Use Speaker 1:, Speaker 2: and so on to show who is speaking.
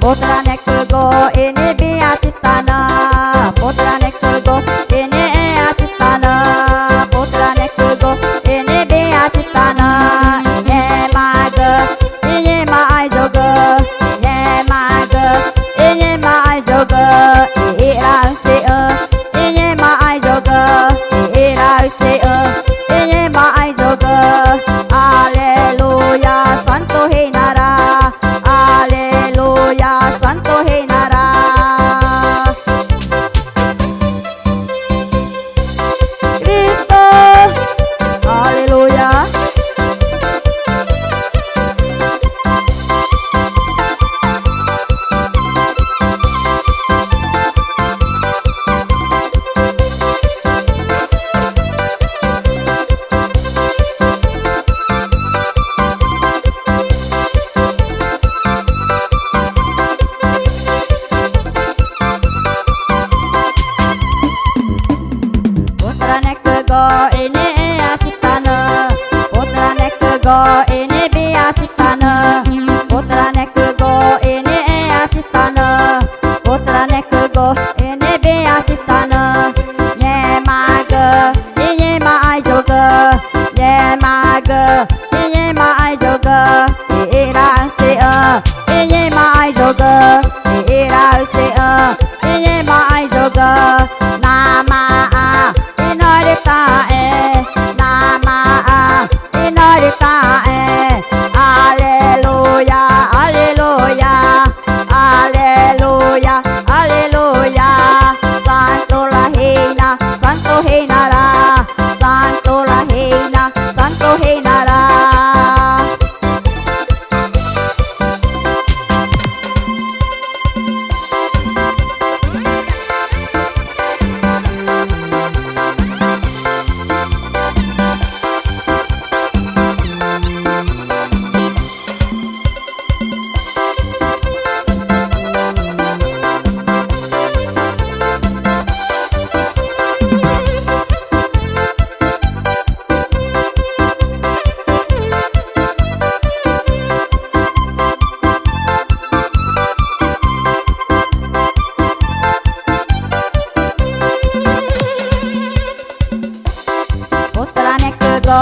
Speaker 1: Putrane kergo ini biar citana, putrane kergo ini citana, putrane kergo ini biar citana. Ini maga, ini mai joga, ini maga, ini mai joga, irang sia, ini mai joga, irang sia, ini mai joga. Aleluya, santo hinara, aleluya, santo hinara. Cristo, aleluya. Putrane kergo ini citana, putrane kergo ini biar citana, putrane kergo ini citana, putrane kergo ini biar citana. Ye maga, ini mai joga, ye maga, ini mai joga, irang sia, ini mai joga, irang sia, ini mai joga. Nama inorita nama inorita aleluya, aleluya, aleluya, aleluya. Santo lahina, santo hinara, santo lahina, santo hinara. Putrane kergo